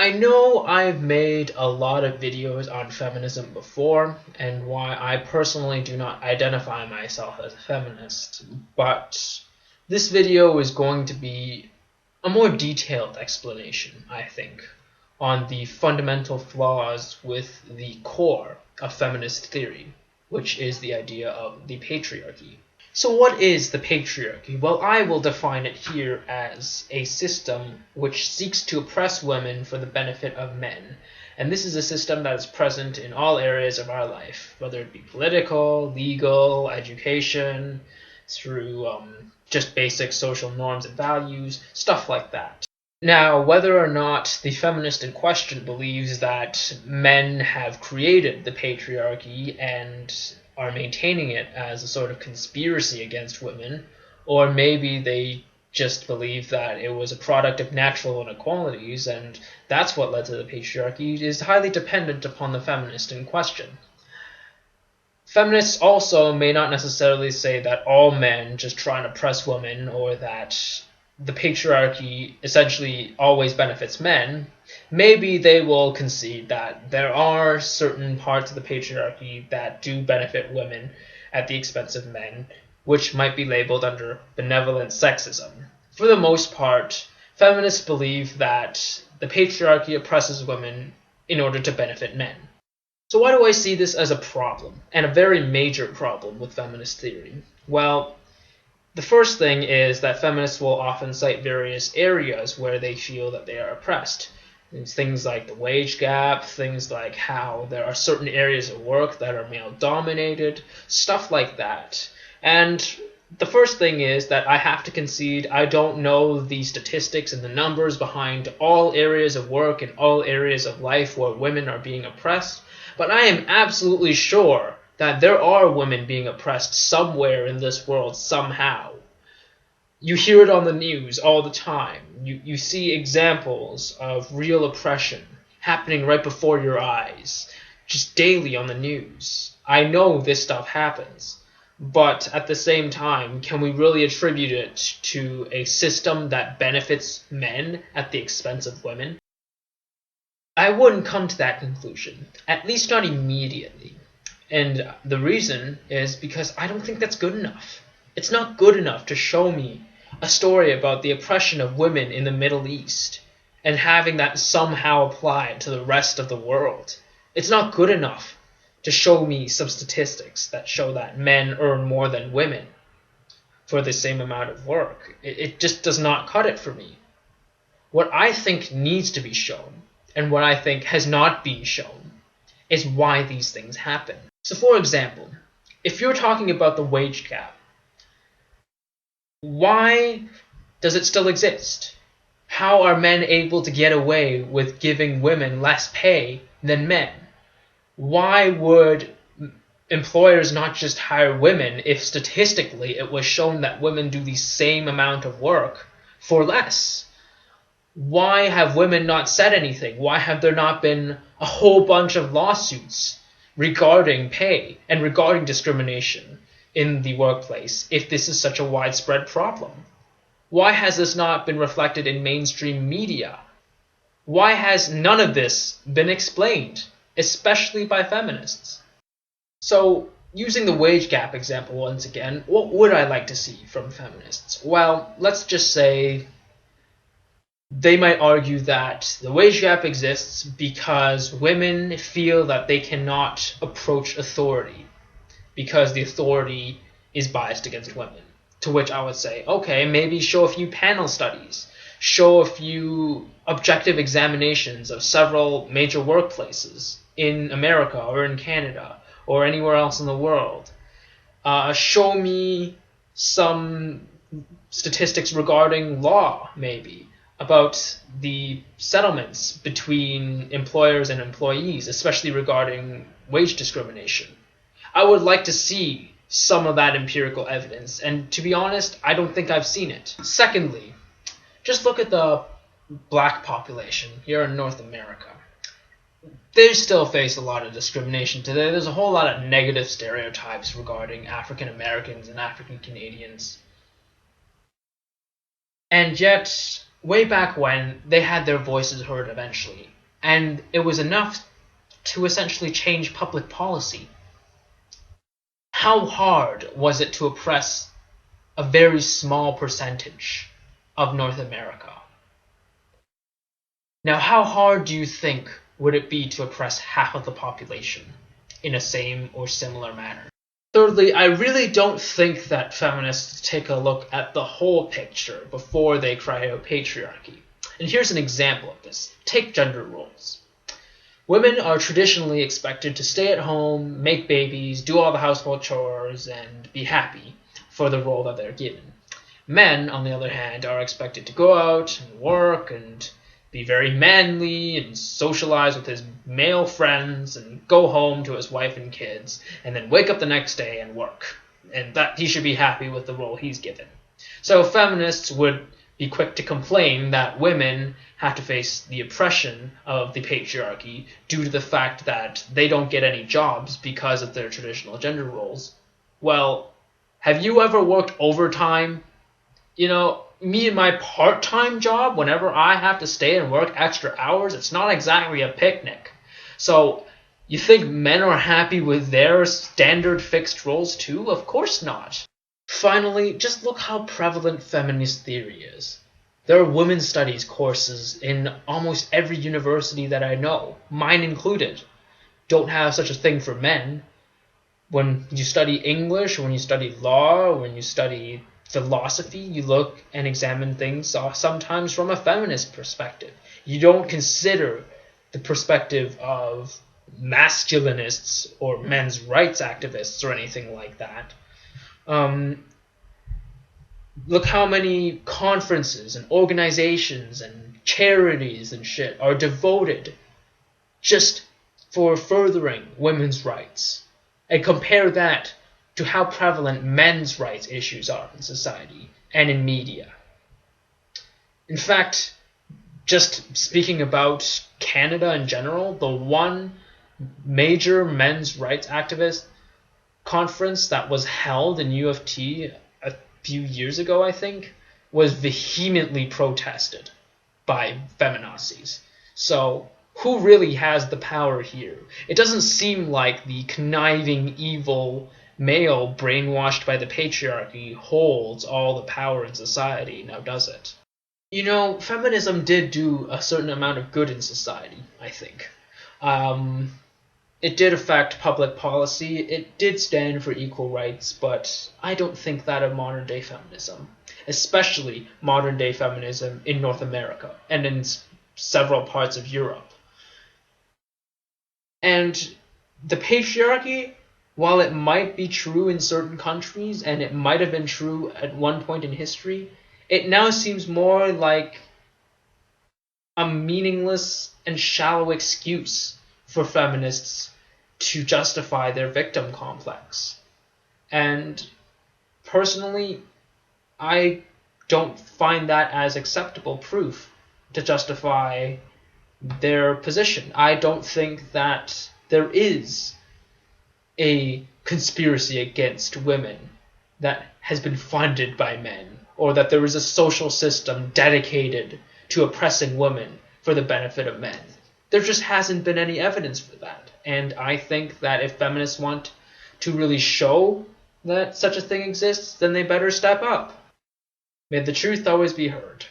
I know I've made a lot of videos on feminism before, and why I personally do not identify myself as a feminist, but this video is going to be a more detailed explanation, I think, on the fundamental flaws with the core of feminist theory, which is the idea of the patriarchy. So what is the patriarchy? Well, I will define it here as a system which seeks to oppress women for the benefit of men. And this is a system that is present in all areas of our life, whether it be political, legal, education, through just basic social norms and values, stuff like that. Now, whether or not the feminist in question believes that men have created the patriarchy and are maintaining it as a sort of conspiracy against women, or maybe they just believe that it was a product of natural inequalities and that's what led to the patriarchy, is highly dependent upon the feminist in question. Feminists also may not necessarily say that all men just try and oppress women, or that the patriarchy essentially always benefits men. Maybe they will concede that there are certain parts of the patriarchy that do benefit women at the expense of men, which might be labeled under benevolent sexism. For the most part, feminists believe that the patriarchy oppresses women in order to benefit men. So why do I see this as a problem, and a very major problem with feminist theory? Well, the first thing is that feminists will often cite various areas where they feel that they are oppressed. It's things like the wage gap, things like how there are certain areas of work that are male-dominated, stuff like that. And the first thing is that I have to concede I don't know the statistics and the numbers behind all areas of work and all areas of life where women are being oppressed, but I am absolutely sure that there are women being oppressed somewhere in this world somehow. You hear it on the news all the time. You see examples of real oppression happening right before your eyes, just daily on the news. I know this stuff happens, but at the same time, can we really attribute it to a system that benefits men at the expense of women? I wouldn't come to that conclusion, at least not immediately. And the reason is because I don't think that's good enough. It's not good enough to show me a story about the oppression of women in the Middle East and having that somehow applied to the rest of the world. It's not good enough to show me some statistics that show that men earn more than women for the same amount of work. It just does not cut it for me. What I think needs to be shown, and what I think has not been shown, is why these things happen. So for example, if you're talking about the wage gap, why does it still exist? How are men able to get away with giving women less pay than men? Why would employers not just hire women if statistically it was shown that women do the same amount of work for less? Why have women not said anything? Why have there not been a whole bunch of lawsuits regarding pay and regarding discrimination in the workplace if this is such a widespread problem? Why has this not been reflected in mainstream media? Why has none of this been explained, especially by feminists? So, using the wage gap example once again, what would I like to see from feminists? Well, let's just say they might argue that the wage gap exists because women feel that they cannot approach authority because the authority is biased against women. To which I would say, okay, maybe show a few panel studies, show a few objective examinations of several major workplaces in America or in Canada or anywhere else in the world. Show me some statistics regarding law, maybe, about the settlements between employers and employees, especially regarding wage discrimination. I would like to see some of that empirical evidence, and to be honest, I don't think I've seen it. Secondly, just look at the black population here in North America. They still face a lot of discrimination today. There's a whole lot of negative stereotypes regarding African Americans and African Canadians. And yet, way back when, they had their voices heard eventually, and it was enough to essentially change public policy. How hard was it to oppress a very small percentage of North America? Now, how hard do you think would it be to oppress half of the population in a same or similar manner? Thirdly, I really don't think that feminists take a look at the whole picture before they cry out patriarchy. And here's an example of this. Take gender roles. Women are traditionally expected to stay at home, make babies, do all the household chores, and be happy for the role that they're given. Men, on the other hand, are expected to go out and work and be very manly and socialize with his male friends and go home to his wife and kids and then wake up the next day and work. And that he should be happy with the role he's given. So feminists would be quick to complain that women have to face the oppression of the patriarchy due to the fact that they don't get any jobs because of their traditional gender roles. Well, have you ever worked overtime? You know, me and my part-time job, whenever I have to stay and work extra hours, it's not exactly a picnic. So, you think men are happy with their standard fixed roles too? Of course not. Finally, just look how prevalent feminist theory is. There are women's studies courses in almost every university that I know, mine included. Don't have such a thing for men. When you study English, when you study law, when you study philosophy, you look and examine things sometimes from a feminist perspective. You don't consider the perspective of masculinists or men's rights activists or anything like that. Look how many conferences and organizations and charities and shit are devoted just for furthering women's rights. And compare that to how prevalent men's rights issues are in society and in media. In fact, just speaking about Canada in general, the one major men's rights activist conference that was held in U of T a few years ago, I think, was vehemently protested by feminazis. So, who really has the power here? It doesn't seem like the conniving, evil male brainwashed by the patriarchy holds all the power in society, now does it? You know, feminism did do a certain amount of good in society, I think. It did affect public policy, it did stand for equal rights, but I don't think that of modern-day feminism, especially modern-day feminism in North America and in several parts of Europe. And the patriarchy, while it might be true in certain countries, and it might have been true at one point in history, it now seems more like a meaningless and shallow excuse for feminists to justify their victim complex. And personally, I don't find that as acceptable proof to justify their position. I don't think that there is a conspiracy against women that has been funded by men, or that there is a social system dedicated to oppressing women for the benefit of men. There just hasn't been any evidence for that. And I think that if feminists want to really show that such a thing exists, then they better step up. May the truth always be heard.